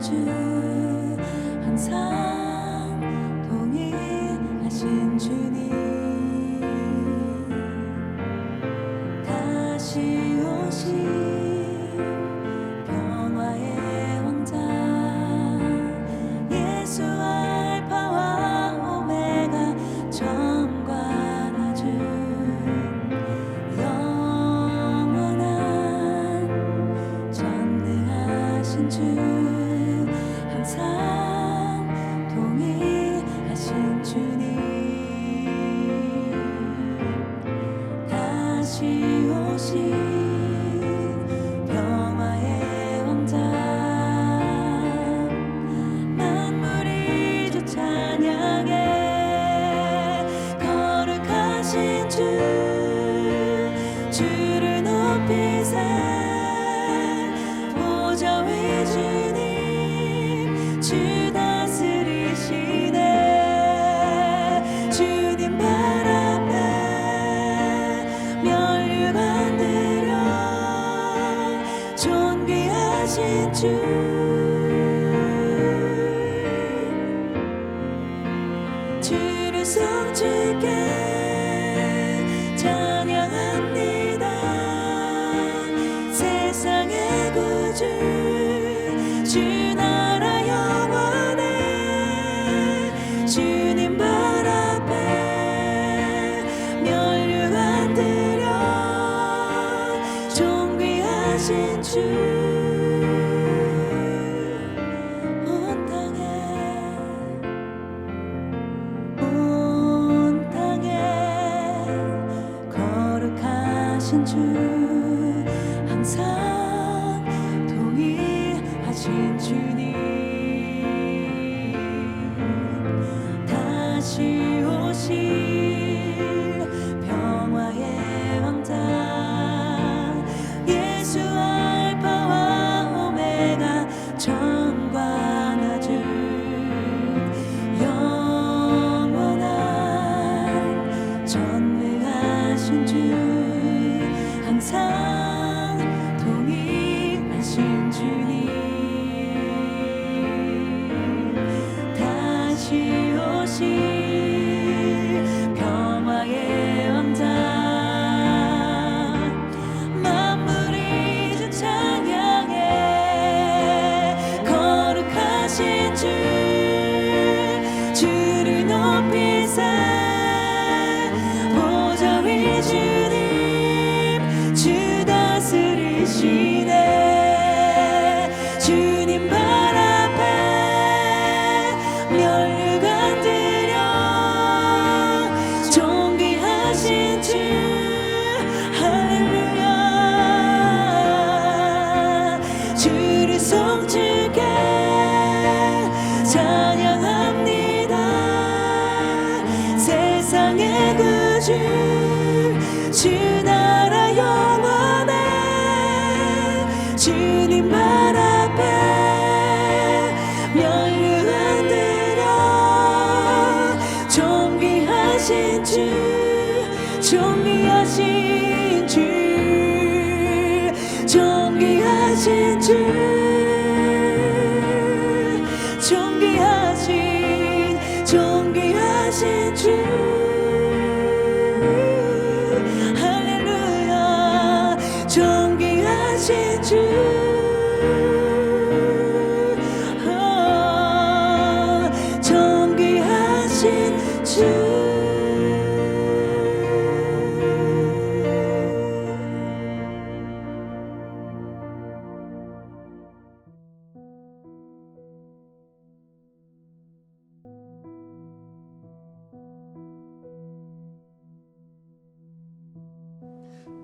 주 항상 동일하신 주님 다시 오실 평화의 왕자 예수 알파와 오메가 처음과 나중 영원한 전능하신 주 항상 동일하신 주님 다시 오신 평화의 왕자 만물이 주 찬양해 거룩하신 주 주를 높이세 보좌 위 주님 주 다스리시네 주님 발 앞에 멸류관 드려 존귀하신 주 주를 성주께 찬양합니다 세상의 구주 주 나라 영원해 주님 발 앞에 멸류관 드려 존귀하신 주 온 땅에 거룩하신 주 항상 동일하신 주님 다시 오실 평화의 왕자 예수 알파와 오메가 처음과 나중 영원한 전능하신 주 항상 동일하신 주님 다시 오실 평화의 왕자 만물이 주 찬양해 거룩하신 주 주를 높이세 보좌 위 주님 주 다스리시네 주님 발 앞에 멸류관 드려 존귀하신 주 할렐루야 주를 성주께 찬양합니다 세상의 구주 주 나라 영원해 주님 발 앞에 멸류관 드려 존귀하신 주 존귀하신 주 존귀하신 주 존귀하신 주 할렐루야 존귀하신 주 존귀하신 주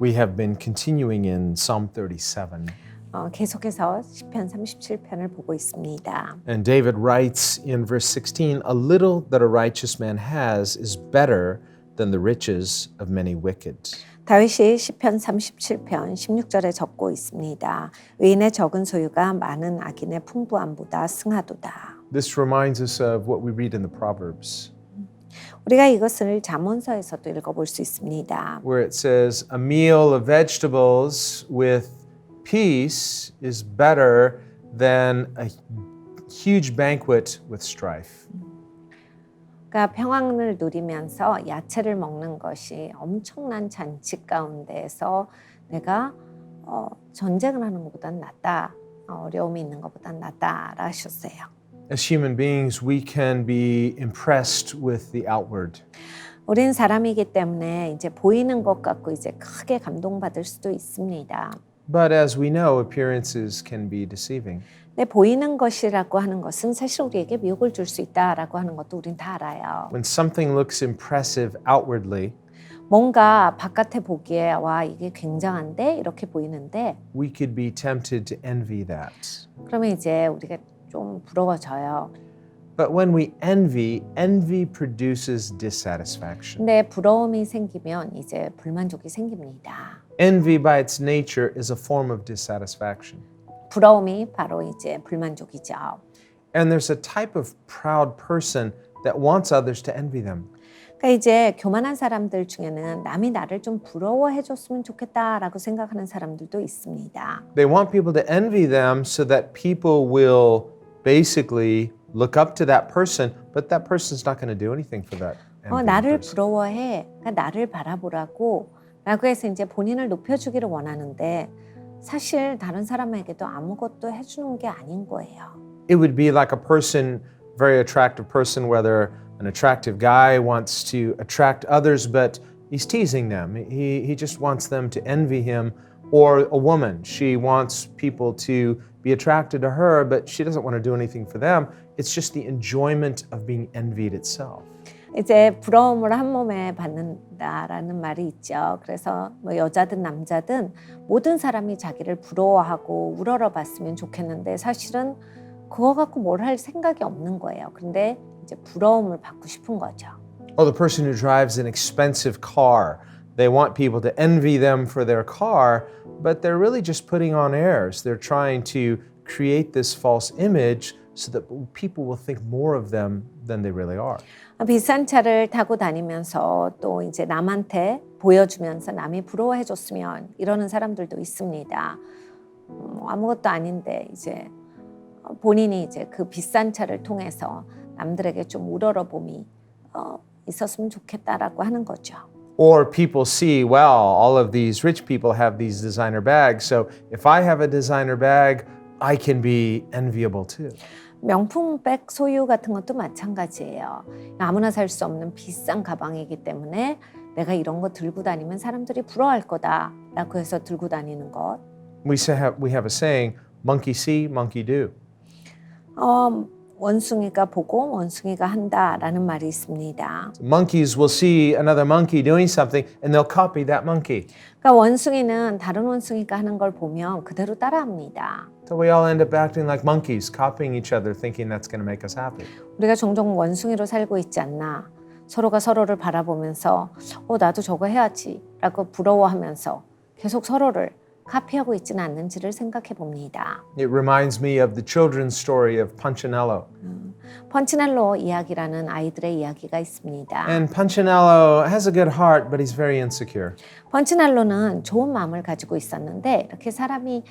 We have been continuing in Psalm 37. 계속해서 시편 37편을 보고 있습니다. And David writes in verse 16, "A little that a righteous man has is better than the riches of many wicked." 다윗이 시편 37편 16절에 적고 있습니다. 의인의 적은 소유가 많은 악인의 풍부함보다 승하도다. This reminds us of what we read in the Proverbs, 우리가 이것을 잠언서에서도 읽어볼 수 있습니다. where it says, "A meal of vegetables with peace is better than a huge banquet with strife. 그러니까 평안을 누리면서 야채를 먹는 것이 엄청난 잔치 가운데에서 내가 전쟁을 하는 것보단 낫다. 어려움이 있는 것보단 낫다라 하셨어요. As human beings, we can be impressed with the outward. 우린 사람이기 때문에 이제 보이는 것 갖고 이제 크게 감동받을 수도 있습니다. But as we know, appearances can be deceiving. 근데 보이는 것이라고 하는 것은 사실 우리에게 미혹을 줄 수 있다라고 하는 것도 우린 다 알아요. When something looks impressive outwardly, 뭔가 바깥에 보기에 와 이게 굉장한데 이렇게 보이는데 we could be tempted to envy that. 그러면 이제 우리가 좀 부러워져요. But when we envy produces dissatisfaction. 근데 부러움이 생기면 이제 불만족이 생깁니다. Envy by its nature is a form of dissatisfaction. 부러움이 바로 이제 불만족이죠. And there's a type of proud person that wants others to envy them. 그러니까 이제 교만한 사람들 중에는 남이 나를 좀 부러워해 줬으면 좋겠다라고 생각하는 사람들도 있습니다. They want people to envy them so that people will basically look up to that person, but that person's not going to do anything for that. 나를 부러워해, 그러니까 나를 바라보라고 라고 해서 이제 본인을 높여주기를 원하는데 사실 다른 사람에게도 아무것도 해주는 게 아닌 거예요. It would be like a person, very attractive person, whether an attractive guy wants to attract others, but he's teasing them. He just wants them to envy him. Or a woman, she wants people to be attracted to her, but she doesn't want to do anything for them. It's just the enjoyment of being envied itself. 이제 부러움을 한 몸에 받는다라는 말이 있죠. 그래서 뭐 여자든 남자든 모든 사람이 자기를 부러워하고 우러러봤으면 좋겠는데 사실은 그거 갖고 뭘 할 생각이 없는 거예요. 근데 이제 부러움을 받고 싶은 거죠. Or the person who drives an expensive car. They want people to envy them for their car, but they're really just putting on airs. They're trying to create this false image so that people will think more of them than they really are. 비싼 차를 타고 다니면서 또 이제 남한테 보여주면서 남이 부러워해 줬으면 이러는 사람들도 있습니다. 아무것도 아닌데 이제 본인이 이제 그 비싼 차를 통해서 남들에게 좀 우러러봄이 있었으면 좋겠다라고 하는 거죠. Or people see, well, all of these rich people have these designer bags, so if I have a designer bag, I can be enviable too. 명품백 소유 같은 것도 마찬가지예요. 아무나 살 수 없는 비싼 가방이기 때문에 내가 이런 거 들고 다니면 사람들이 부러워할 거다라고 해서 들고 다니는 것. We have a saying, monkey see, monkey do. 원숭이가 보고 원숭이가 한다라는 말이 있습니다. Monkeys will see another monkey doing something and they'll copy that monkey. 그러니까 원숭이는 다른 원숭이가 하는 걸 보면 그대로 따라합니다. So we all end up acting like monkeys, copying each other, thinking that's going to make us happy. 우리가 종종 원숭이로 살고 있지 않나. 서로가 서로를 바라보면서 나도 저거 해야지 라고 부러워하면서 계속 서로를 카피하고 있지는 않는지를 생각해 봅니다. It reminds me of the children's story of Punchinello. 펀치넬로 이야기라는 아이들의 이야기가 있습니다. And Punchinello has a good heart, but he's very insecure. 펀치넬로는 좋은 마음을 가지고 있었는데 이렇게 사람이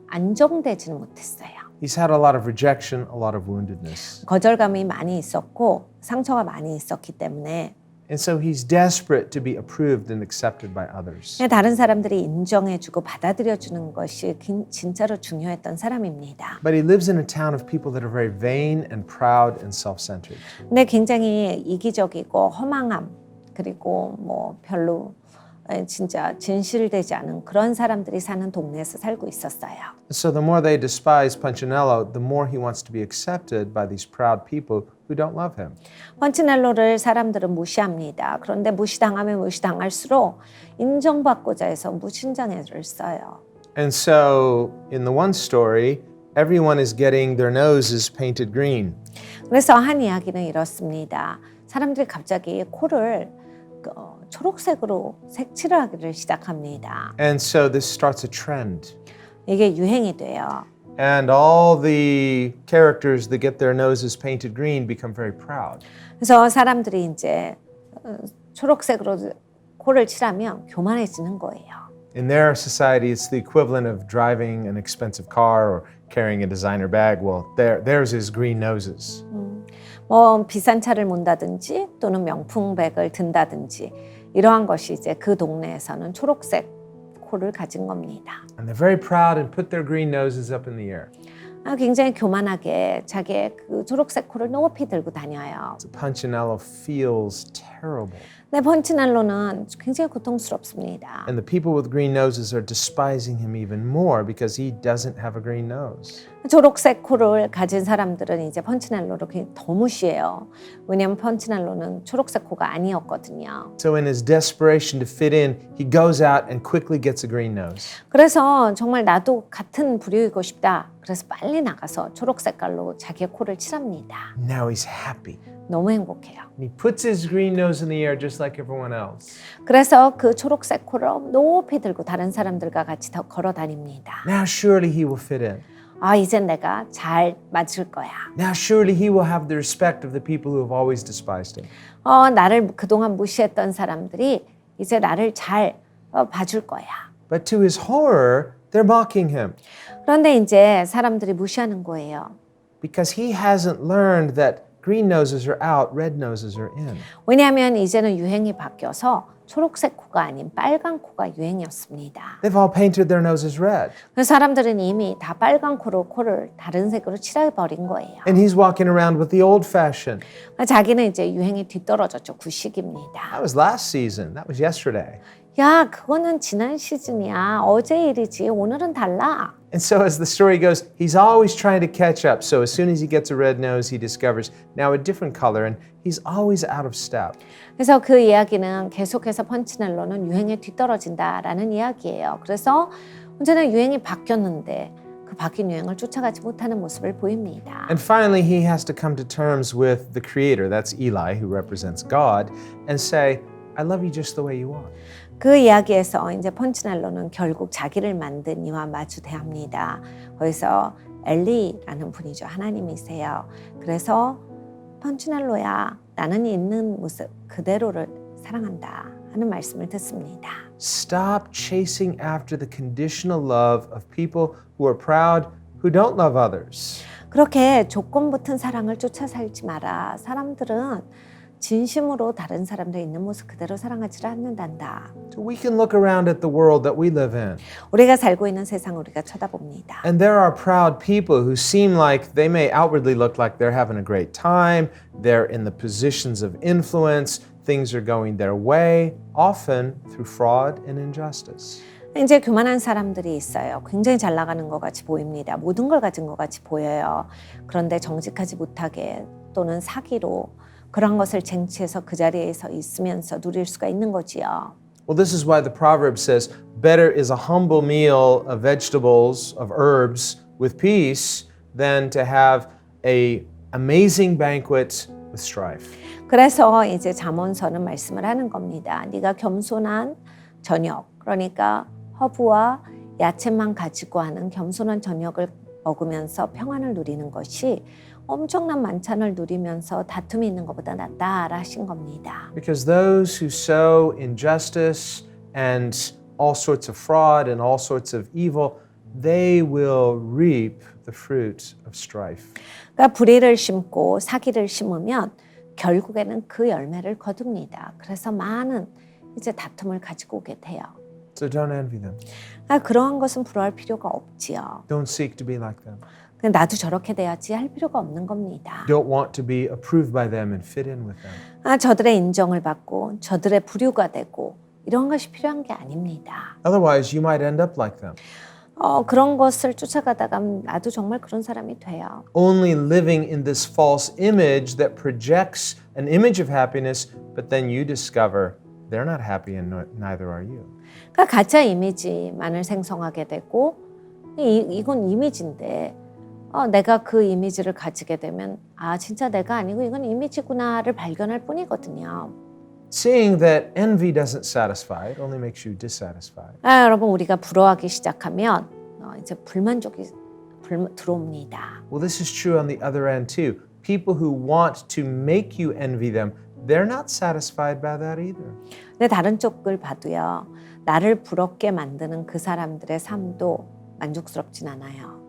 안정되지는 못했어요. He's had a lot of rejection, a lot of woundedness. 거절감이 많이 있었고 상처가 많이 있었기 때문에 And so he's desperate to be approved and accepted by others. 다른 사람들이 인정해주고 받아들여주는 것이 진짜로 중요했던 사람입니다. But he lives in a town of people that are very vain and proud and self-centered. 근데 굉장히 이기적이고 허망함 그리고 뭐 별로 진짜 진실되지 않은 그런 사람들이 사는 동네에서 살고 있었어요. So the more they despise Punchinello, the more he wants to be accepted by these proud people who don't love him. 펀치넬로를 사람들은 무시합니다. 그런데 무시당하면 무시당할수록 인정받고자 해서 무신장애를 써요. And so in the one story, everyone is getting their noses painted green. 그래서 한 이야기는 이렇습니다. 사람들이 갑자기 코를 초록색으로 색칠을 하기를 시작합니다. And so this starts a trend. 이게 유행이 돼요. And all the characters that get their noses painted green become very proud. 그래서 사람들이 이제 초록색으로 코를 칠하면 교만해지는 거예요. In their society, it's the equivalent of driving an expensive car or carrying a designer bag. Well, theirs is green noses. 뭐 비싼 차를 몬다든지 또는 명품백을 든다든지 이러한 것이 이제 그 동네에서는 초록색 코를 가진 겁니다. And they're very proud and put their green noses up in the air. 굉장히 교만하게 자기의 그 초록색 코를 높이 들고 다녀요. So Punchinello feels terrible. 네, 펀치넬로는 굉장히 고통스럽습니다. And the people with green noses are despising him even more because he doesn't have a green nose. 초록색 코를 가진 사람들은 이제 펀치넬로를 굉장히 더 무시해요. 왜냐하면 펀치넬로는 초록색 코가 아니었거든요. So in his desperation to fit in, he goes out and quickly gets a green nose. 그래서 정말 나도 같은 부류이고 싶다. 그래서 빨리 나가서 초록 색깔로 자기의 코를 칠합니다. Now he's happy. 너무 행복해요. And he puts his green nose in the air just like everyone else. 그래서 그 초록색 코를 높이 들고 다른 사람들과 같이 더 걸어 다닙니다. Now surely he will fit in. 이젠 내가 잘 맞을 거야. Now surely he will have the respect of the people who have always despised him. 나를 그동안 무시했던 사람들이 이제 나를 잘 봐줄 거야. But to his horror, they're mocking him 그런데 이제 사람들이 무시하는 거예요. because he hasn't learned that green noses are out, red noses are in. 왜냐하면 이제는 유행이 바뀌어서 초록색 코가 아닌 빨간 코가 유행이었습니다. They've all painted their noses red. 그래서 사람들은 이미 다 빨간 코로 코를 다른 색으로 칠해버린 거예요. And he's walking around with the old fashioned. 자기는 이제 유행이 뒤떨어졌죠. 구식입니다. That was last season. That was yesterday. 야, 그거는 지난 시즌이야. 어제 일이지. 오늘은 달라. And so as the story goes, he's always trying to catch up. So as soon as he gets a red nose, he discovers now a different color and he's always out of step. 그래서 그 이야기는 계속해서 펀치넬로는 유행에 뒤떨어진다라는 이야기예요. 그래서 언제나 유행이 바뀌었는데 그 바뀐 유행을 쫓아가지 못하는 모습을 보입니다. And finally, he has to come to terms with the creator, that's Eli, who represents God, and say, I love you just the way you are. 그 이야기에서 이제 펀치넬로는 결국 자기를 만든 이와 마주대합니다. 거기서 엘리라는 분이죠. 하나님이세요. 그래서 펀치넬로야, 나는 있는 모습 그대로를 사랑한다 하는 말씀을 듣습니다. Stop chasing after the conditional love of people who are proud, who don't love others. 그렇게 조건 붙은 사랑을 쫓아 살지 마라. 사람들은 진심으로 다른 사람들 있는 모습 그대로 사랑하지를 않는단다. So we can look around at the world that we live in. 우리가 살고 있는 세상을 우리가 쳐다봅니다. And there are proud people who seem like they may outwardly look like they're having a great time, they're in the positions of influence, things are going their way, often through fraud and injustice. 이제 교만한 사람들이 있어요. 굉장히 잘 나가는 것 같이 보입니다. 모든 걸 가진 것 같이 보여요. 그런데 정직하지 못하게 또는 사기로 그런 것을 쟁취해서 그 자리에서 있으면서 누릴 수가 있는 거지요. Well, this is why the proverb says, better is a humble meal of vegetables, of herbs, with peace, than to have a amazing banquet with strife. 그래서 이제 잠언서는 말씀을 하는 겁니다. 네가 겸손한 저녁, 그러니까 허브와 야채만 가지고 하는 겸손한 저녁을 먹으면서 평안을 누리는 것이 엄청난 만찬을 누리면서 다툼이 있는 것보다 낫다라 하신 겁니다. Because those who sow injustice and all sorts of fraud and all sorts of evil, they will reap the fruit of strife. 그러니까 불의를 심고 사기를 심으면 결국에는 그 열매를 거둡니다. 그래서 많은 이제 다툼을 가지고 오게 돼요. So don't envy them. 그러니까 그러한 것은 부러워할 필요가 없지요. Don't seek to be like them. 그냥 나도 저렇게 돼야지 할 필요가 없는 겁니다. Don't want to be approved by them and fit in with them. 저들의 인정을 받고 저들의 부류가 되고 이런 것이 필요한 게 아닙니다. Otherwise, you might end up like them. 그런 것을 쫓아가다가 나도 정말 그런 사람이 돼요. Only living in this false image that projects an image of happiness, but then you discover they're not happy and neither are you. 그러니까 가짜 이미지만을 생성하게 되고 이건 이미지인데 내가 그 이미지를 가지게 되면 진짜 내가 아니고 이건 이미지구나를 발견할 뿐이거든요. Seeing that envy doesn't satisfy, it only makes you dissatisfied. 여러분 우리가 부러워하기 시작하면 이제 불만족이 들어옵니다. Well, this is true on the other end too. People who want to make you envy them, they're not satisfied by that either. 근데 다른 쪽을 봐도요. 나를 부럽게 만드는 그 사람들의 삶도 만족스럽진 않아요.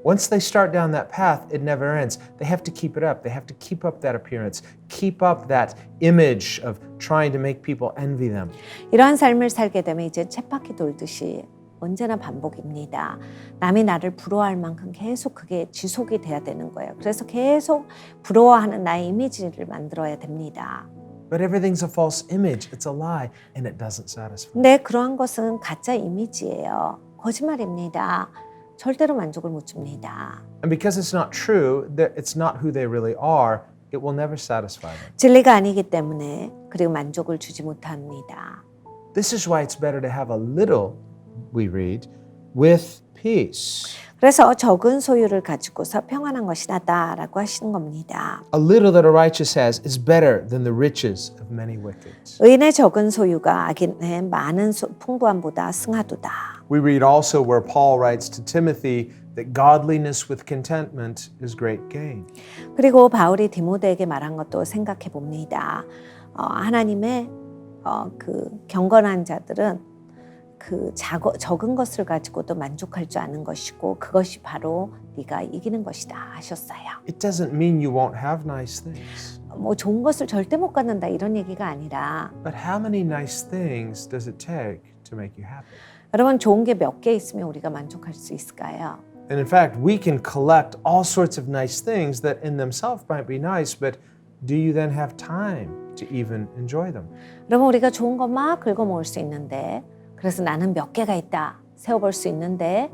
Once they start down that path, it never ends. They have to keep it up. They have to keep up that appearance, keep up that image of trying to make people envy them. 이러한 삶을 살게 되면 이제 쳇바퀴 돌듯이 언제나 반복입니다. 남이 나를 부러워할 만큼 계속 그게 지속이 돼야 되는 거예요. 그래서 계속 부러워하는 나의 이미지를 만들어야 됩니다. But everything's a false image. It's a lie, and it doesn't satisfy. 근데 그러한 것은 가짜 이미지예요. 거짓말입니다. 절대로 만족을 못 줍니다. And because it's not true, that it's not who they really are, it will never satisfy them. 진리가 아니기 때문에 그리고 만족을 주지 못합니다. This is why it's better to have a little, we read, with peace. 그래서 적은 소유를 가지고서 평안한 것이 낫다라고 하시는 겁니다. A little that a righteous has is better than the riches of many wicked. 의인의 적은 소유가 악인의 많은 풍부함보다 승하도다. We read also where Paul writes to Timothy that godliness with contentment is great gain. 그리고 바울이 디모데에게 말한 것도 생각해 봅니다. 하나님의 그 경건한 자들은 그 적은 것을 가지고도 만족할 줄 아는 것이고 그것이 바로 네가 이기는 것이다 하셨어요. It doesn't mean you won't have nice things. 뭐 좋은 것을 절대 못 갖는다 이런 얘기가 아니라 But how many nice things does it take to make you happy? 여러분 좋은 게 몇 개 있으면 우리가 만족할 수 있을까요? And in fact, we can collect all sorts of nice things that in themselves might be nice, but do you then have time to even enjoy them? 여러분 우리가 좋은 거 막 긁어 모을 수 있는데 그래서 나는 몇 개가 있다 세워볼 수 있는데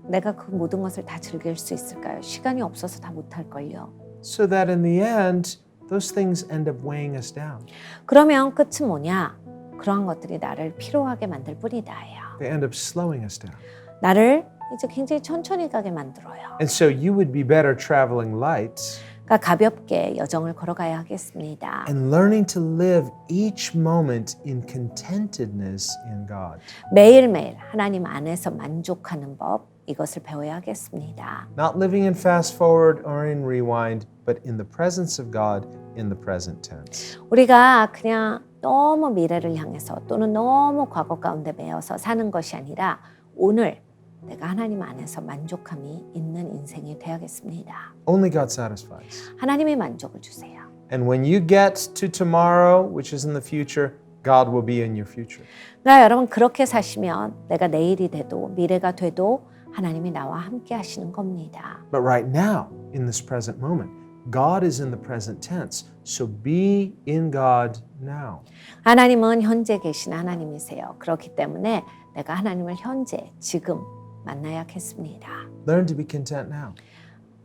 내가 그 모든 것을 다 즐길 수 있을까요? 시간이 없어서 다 못할걸요. So that in the end, those things end up weighing us down. 그러면 끝은 뭐냐? 그러한 것들이 나를 피로하게 만들 뿐이다예요. They end up slowing us down. 나를 이제 굉장히 천천히 가게 만들어요. And so you would be better traveling light 그러니까 가볍게 여정을 걸어가야 하겠습니다. and learning to live each moment in contentedness in God. 매일매일 하나님 안에서 만족하는 법 이것을 배워야 하겠습니다. Not living in fast forward or in rewind, but in the presence of God in the present tense. 우리가 그냥 너무 미래를 향해서 또는 너무 과거 가운데 매여서 사는 것이 아니라 오늘 내가 하나님 안에서 만족함이 있는 인생이 되어야겠습니다. Only God satisfies. 하나님이 만족을 주세요. And when you get to tomorrow, which is in the future, God will be in your future. 그러니까 여러분 그렇게 사시면 내가 내일이 돼도 미래가 돼도 하나님이 나와 함께 하시는 겁니다. But right now, in this present moment, God is in the present tense. So be in God now. 하나님은 현재 계신 하나님이세요. 그렇기 때문에 내가 하나님을 현재 지금 만나야겠습니다. Learn to be content now.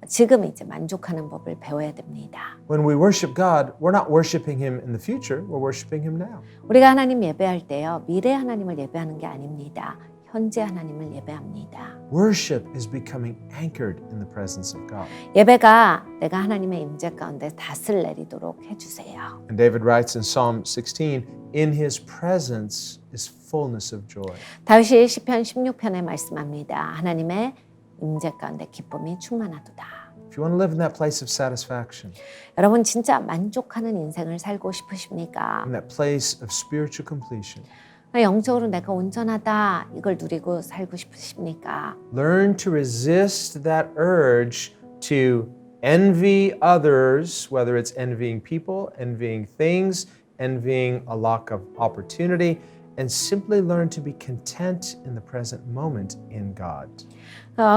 지금 이제 만족하는 법을 배워야 됩니다. When we worship God, we're not worshiping Him in the future, we're worshiping Him now. 우리가 하나님 예배할 때요. 미래 하나님을 예배하는 게 아닙니다. 현재 하나님을 예배합니다. Worship is becoming anchored in the presence of God. 예배가 내가 하나님의 임재 가운데 닷을 내리도록 해주세요. And David writes in Psalm 16, in His presence is fullness of joy. 다윗이 시편 16편에 말씀합니다. 하나님의 임재 가운데 기쁨이 충만하도다. If you want to live in that place of satisfaction, 여러분 진짜 만족하는 인생을 살고 싶으십니까? in that place of spiritual completion, 영적으로 내가 온전하다 이걸 누리고 살고 싶으십니까? learn to resist that urge to envy others, whether it's envying people, envying things, envying a lack of opportunity, and simply learn to be content in the present moment in God.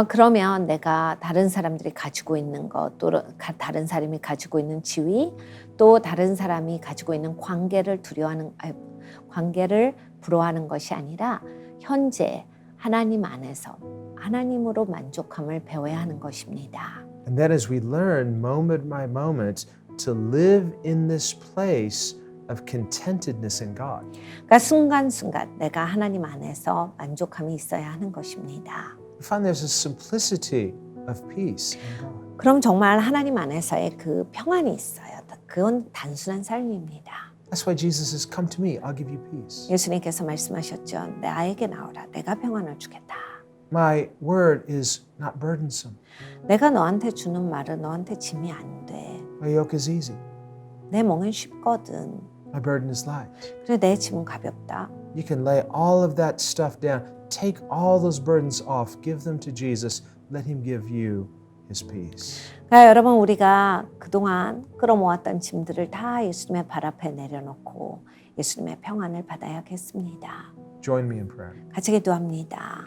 그러면 내가 다른 사람들이 가지고 있는 것, 또 다른 사람이 가지고 있는 지위, 또 다른 사람이 가지고 있는 관계를 관계를 부러워하는 것이 아니라 현재 하나님 안에서 하나님으로 만족함을 배워야 하는 것입니다. And then as we learn moment by moment to live in this place of contentedness in God. 그러니까 순간순간 내가 하나님 안에서 만족함이 있어야 하는 것입니다. We find there's a simplicity of peace in God. 그럼 정말 하나님 안에서의 그 평안이 있어요. 그건 단순한 삶입니다. That's why Jesus says, come to me, I'll give you peace. 예수님께서 말씀하셨죠. 나에게 나오라. 내가 평안을 주겠다. My word is not burdensome. 내가 너한테 주는 말은 너한테 짐이 안 돼. My yoke is easy. 내 멍은 쉽거든. My burden is light. 그래 내 짐은 가볍다. you can lay all of that stuff down. Take all those burdens off. Give them to Jesus. Let him give you his peace. 그러니까 여러분 우리가 그동안 끌어모았던 짐들을 다 예수님의 발 앞에 내려놓고 예수님의 평안을 받아야겠습니다. Join me in prayer. 같이 기도합니다.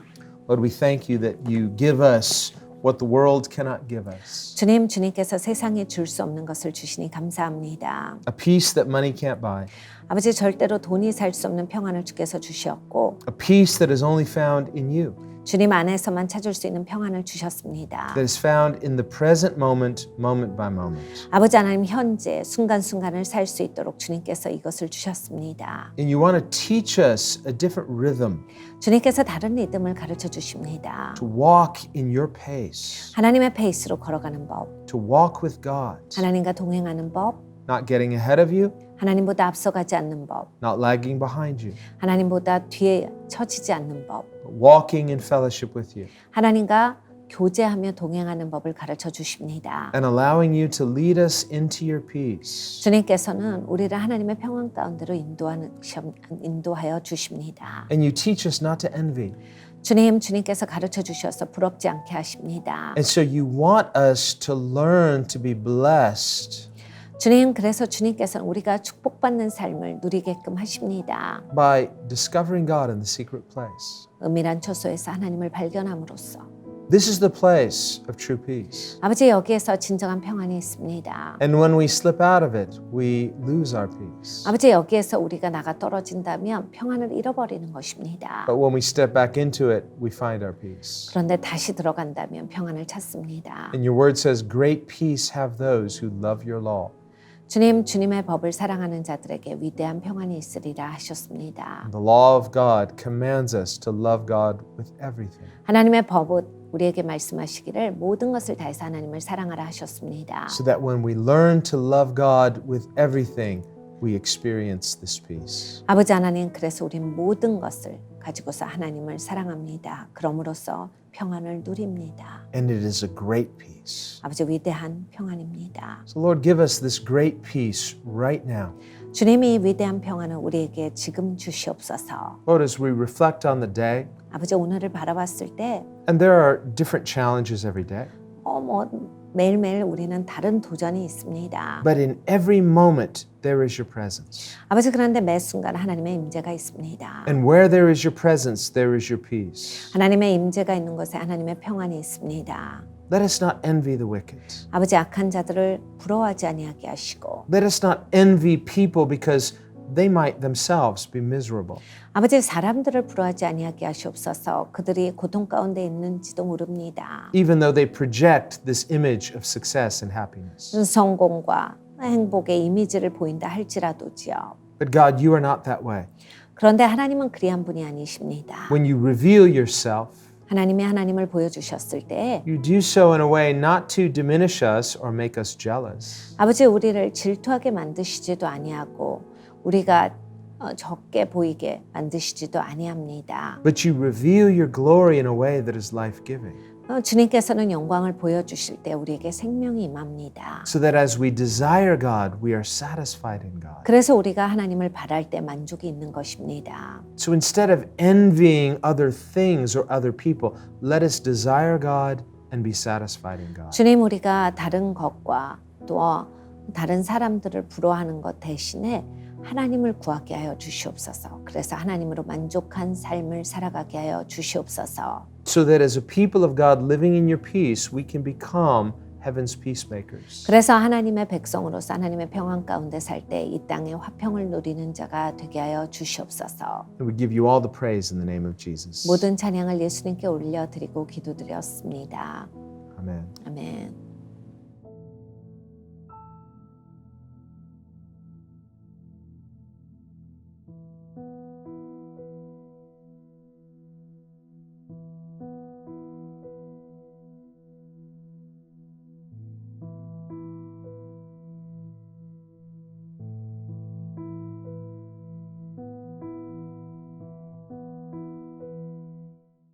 Lord, we thank you that you give us what the world cannot give us. 주님께서 세상에 줄 수 없는 것을 주시니 감사합니다. A peace that money can't buy. 아버지 절대로 돈이 살 수 없는 평안을 주께서 주셨고 A peace that is only found in you. 주님 안에서만 찾을 수 있는 평안을 주셨습니다. That is found in the present moment, moment by moment. 아버지 하나님 현재 순간순간을 살 수 있도록 주님께서 이것을 주셨습니다. And you want to teach us a different rhythm 주님께서 다른 리듬을 가르쳐 주십니다. to walk in your pace, 하나님의 페이스로 걸어가는 법, to walk with God, 하나님과 동행하는 법, not getting ahead of you, 하나님보다 앞서가지 않는 법, not lagging behind you, 하나님보다 뒤에 처지지 않는 법, but walking in fellowship with you 하나님과 교제하며 동행하는 법을 가르쳐 주십니다. and allowing you to lead us into your peace. 주님께서는 우리를 하나님의 평안 가운데로 인도하여 주십니다. And you teach us not to envy. 주님께서 가르쳐 주셔서 부럽지 않게 하십니다. And so you want us to learn to be blessed 그래서 주님께서는 우리가 축복받는 삶을 누리게끔 하십니다. by discovering God in the secret place. 은밀한 처소에서 하나님을 발견함으로써 This is the place of true peace. 아버지 여기에서 진정한 평안이 있습니다. And when we slip out of it, we lose our peace. 아버지 여기에서 우리가 나가 떨어진다면 평안을 잃어버리는 것입니다. But when we step back into it, we find our peace. 그런데 다시 들어간다면 평안을 찾습니다. And your word says, great peace have those who love your law. 주님의 법을 사랑하는 자들에게 위대한 평안이 있으리라 하셨습니다. The law of God commands us to love God with everything. 하나님의 법은 우리에게 말씀하시기를 모든 것을 다해서 하나님을 사랑하라 하셨습니다. So that when we learn to love God with everything, we experience this peace. 아버지 하나님 그래서 우린 모든 것을 가지고서 하나님을 사랑합니다. 그럼으로써 평안을 누립니다. And it is a great peace. 아버지 위대한 평안입니다. So Lord, give us this great peace right now. 주님이 위대한 평안을 우리에게 지금 주시옵소서. Lord, as we reflect on the day, 아버지 오늘을 바라봤을 때 and there are different challenges every day, 매일매일 우리는 다른 도전이 있습니다. but in every moment there is your presence. 아버지 그런데 매 순간 하나님의 임재가 있습니다. And where there is your presence, there is your peace. 하나님의 임재가 있는 곳에 하나님의 평안이 있습니다. Let us not envy the wicked. 아버지 악한 자들을 부러워하지 아니하게 하시고 Let us not envy people because they might themselves be miserable. 아버지 사람들을 부러워하지 아니하게 하시옵소서. 그들이 고통 가운데 있는지도 모릅니다. Even though they project this image of success and happiness. 성공과 행복의 이미지를 보인다 할지라도지요. But God, you are not that way. 그런데 하나님은 그리한 분이 아니십니다. When you reveal yourself, 하나님이 하나님을 보여주셨을 때 you do so in a way not to diminish us or make us jealous, 아버지 우리를 질투하게 만드시지도 아니하고 우리가 적게 보이게 만드시지도 아니합니다. but you reveal your glory in a way that is life-giving. 주님께서는 영광을 보여주실 때 우리에게 생명이 임합니다. So that as we desire God, we are satisfied in God. 그래서 우리가 하나님을 바랄 때 만족이 있는 것입니다. So instead of envying other things or other people, let us desire God and be satisfied in God. 주님 우리가 다른 것과 또 다른 사람들을 부러워하는 것 대신에 하나님을 구하게 하여 주시옵소서. 그래서 하나님으로 만족한 삶을 살아가게 하여 주시옵소서. So that as a people of God living in your peace, we can become heaven's peacemakers. 그래서 하나님의 백성으로서 하나님의 평안 가운데 살 때 이 땅의 화평을 누리는 자가 되게 하여 주시옵소서. And we give you all the praise in the name of Jesus. 모든 찬양을 예수님께 올려드리고 기도드렸습니다. Amen. 아멘.